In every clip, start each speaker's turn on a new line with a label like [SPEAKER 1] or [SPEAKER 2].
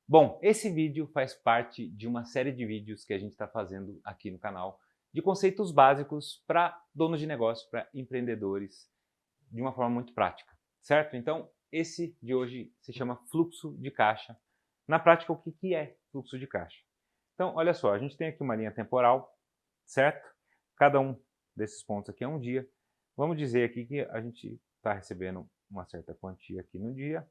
[SPEAKER 1] Bom, esse vídeo faz parte de uma série de vídeos que a gente está fazendo aqui no canal de conceitos básicos para donos de negócio, para empreendedores, de uma forma muito prática, certo? Então, esse de hoje se chama fluxo de caixa. Na prática, o que é fluxo de caixa? Então, olha só, a gente tem aqui uma linha temporal, certo? Cada um desses pontos aqui é um dia. Vamos dizer aqui que a gente está recebendo uma certa quantia aqui no dia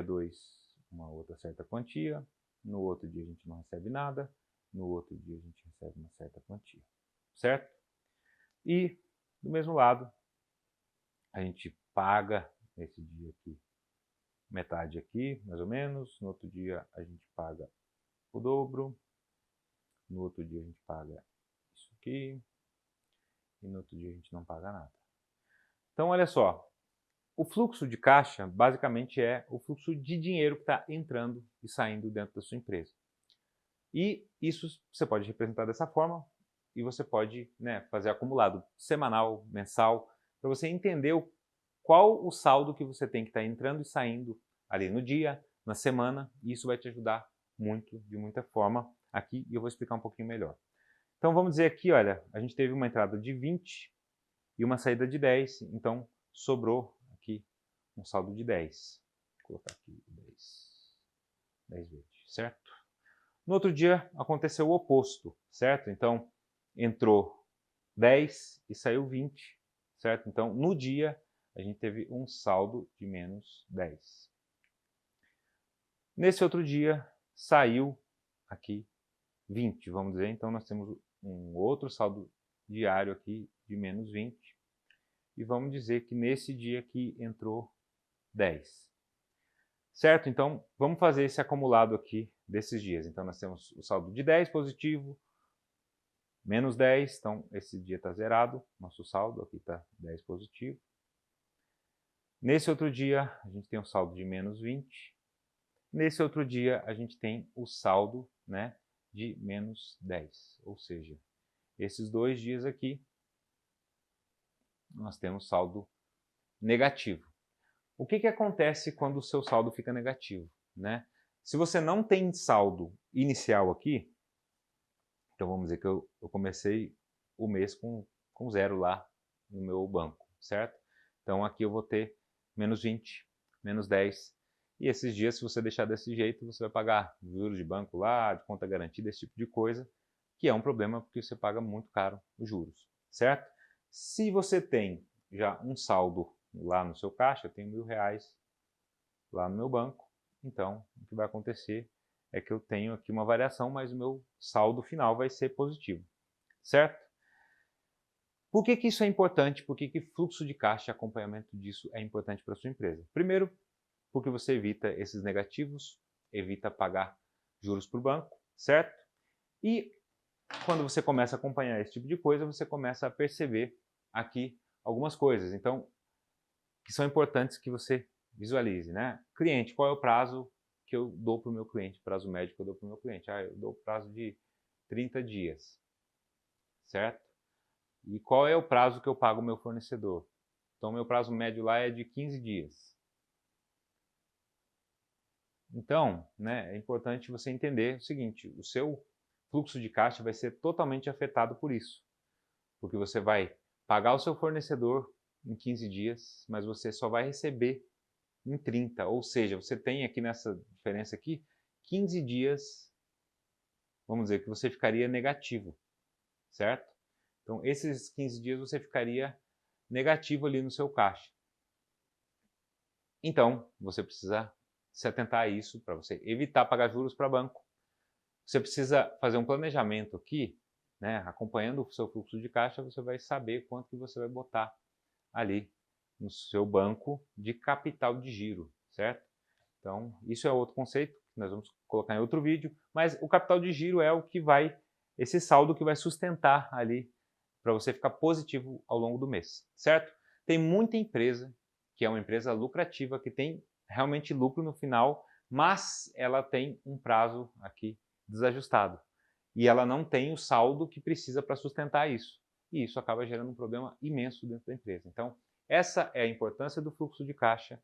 [SPEAKER 1] 2 uma outra certa quantia, no outro dia a gente não recebe nada, no outro dia a gente recebe uma certa quantia, certo? E do mesmo lado, a gente paga nesse dia aqui metade aqui, mais ou menos, no outro dia a gente paga o dobro, no outro dia a gente paga isso aqui, e no outro dia a gente não paga nada. Então, olha só, o fluxo de caixa basicamente é o fluxo de dinheiro que está entrando e saindo dentro da sua empresa. E isso você pode representar dessa forma e você pode, né, fazer acumulado semanal, mensal, para você entender qual o saldo que você tem que estar entrando e saindo ali no dia, na semana, e isso vai te ajudar muito, de muita forma aqui, e eu vou explicar um pouquinho melhor. Então vamos dizer aqui, olha, a gente teve uma entrada de 20 e uma saída de 10, então sobrou aqui um saldo de 10. Vou colocar aqui 10 vezes, certo? No outro dia aconteceu o oposto, certo? Então entrou 10 e saiu 20, certo? Então no dia a gente teve um saldo de menos 10. Nesse outro dia saiu aqui 20, vamos dizer, então nós temos um outro saldo diário aqui de menos 20. E vamos dizer que nesse dia aqui entrou 10. Certo? Então, vamos fazer esse acumulado aqui desses dias. Então, nós temos o saldo de 10 positivo, menos 10, então esse dia está zerado, nosso saldo aqui está 10 positivo. Nesse outro dia, a gente tem um saldo de menos 20. Nesse outro dia, a gente tem o saldo, né, de menos 10. Ou seja, esses dois dias aqui, nós temos saldo negativo. O que acontece quando o seu saldo fica negativo, né? Se você não tem saldo inicial aqui, então vamos dizer que eu comecei o mês com zero lá no meu banco, certo? Então aqui eu vou ter menos 20, menos 10. E esses dias, se você deixar desse jeito, você vai pagar juros de banco lá, de conta garantida, esse tipo de coisa, que é um problema porque você paga muito caro os juros, certo? Se você tem já um saldo lá no seu caixa, eu tenho R$ 1.000 lá no meu banco, então o que vai acontecer é que eu tenho aqui uma variação, mas o meu saldo final vai ser positivo, certo? Por que isso é importante? Por que fluxo de caixa e acompanhamento disso é importante para a sua empresa? Primeiro, porque você evita esses negativos, evita pagar juros para o banco, certo? E quando você começa a acompanhar esse tipo de coisa, você começa a perceber aqui algumas coisas, então, que são importantes que você visualize, né? Cliente, qual é o prazo que eu dou para o meu cliente, prazo médio que eu dou para o meu cliente? Eu dou prazo de 30 dias, certo? E qual é o prazo que eu pago o meu fornecedor? Então, meu prazo médio lá é de 15 dias. Então, né, é importante você entender o seguinte, o seu fluxo de caixa vai ser totalmente afetado por isso, porque você vai pagar o seu fornecedor em 15 dias, mas você só vai receber em 30, ou seja, você tem aqui nessa diferença aqui 15 dias, vamos dizer, que você ficaria negativo, certo? Então, esses 15 dias você ficaria negativo ali no seu caixa. Então, você precisa se atentar a isso para você evitar pagar juros para banco. Você precisa fazer um planejamento aqui, né? Acompanhando o seu fluxo de caixa, você vai saber quanto que você vai botar ali no seu banco de capital de giro, certo? Então, isso é outro conceito que nós vamos colocar em outro vídeo, mas o capital de giro é o que vai, esse saldo que vai sustentar ali para você ficar positivo ao longo do mês, certo? Tem muita empresa que é uma empresa lucrativa, que tem realmente lucro no final, mas ela tem um prazo aqui desajustado. E ela não tem o saldo que precisa para sustentar isso. E isso acaba gerando um problema imenso dentro da empresa. Então, essa é a importância do fluxo de caixa.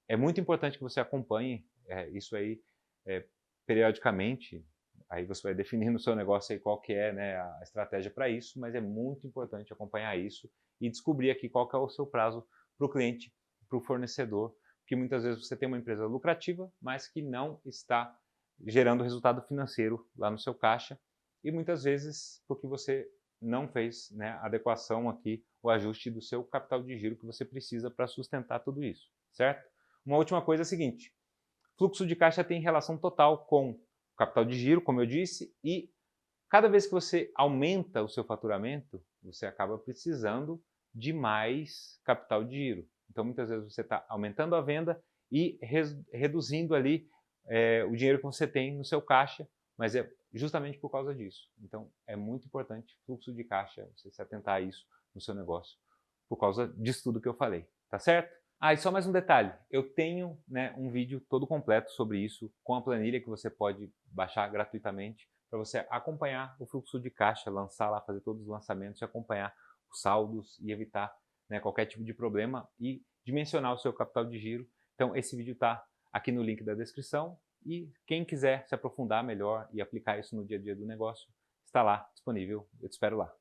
[SPEAKER 1] É muito importante que você acompanhe isso aí periodicamente, aí você vai definir no seu negócio aí qual que é, né, a estratégia para isso, mas é muito importante acompanhar isso e descobrir aqui qual que é o seu prazo para o cliente, para o fornecedor, porque muitas vezes você tem uma empresa lucrativa, mas que não está gerando resultado financeiro lá no seu caixa, e muitas vezes porque você não fez, né, a adequação aqui, o ajuste do seu capital de giro que você precisa para sustentar tudo isso, certo? Uma última coisa é a seguinte: fluxo de caixa tem relação total com o capital de giro, como eu disse, e cada vez que você aumenta o seu faturamento, você acaba precisando de mais capital de giro. Então, muitas vezes você está aumentando a venda e reduzindo ali o dinheiro que você tem no seu caixa, mas é justamente por causa disso. Então, é muito importante fluxo de caixa, você se atentar a isso no seu negócio, por causa disso tudo que eu falei, tá certo? Ah, e só mais um detalhe, eu tenho, né, um vídeo todo completo sobre isso, com a planilha que você pode baixar gratuitamente, para você acompanhar o fluxo de caixa, lançar lá, fazer todos os lançamentos e acompanhar os saldos e evitar, né, qualquer tipo de problema e dimensionar o seu capital de giro. Então esse vídeo está aqui no link da descrição e quem quiser se aprofundar melhor e aplicar isso no dia a dia do negócio, está lá disponível. Eu te espero lá.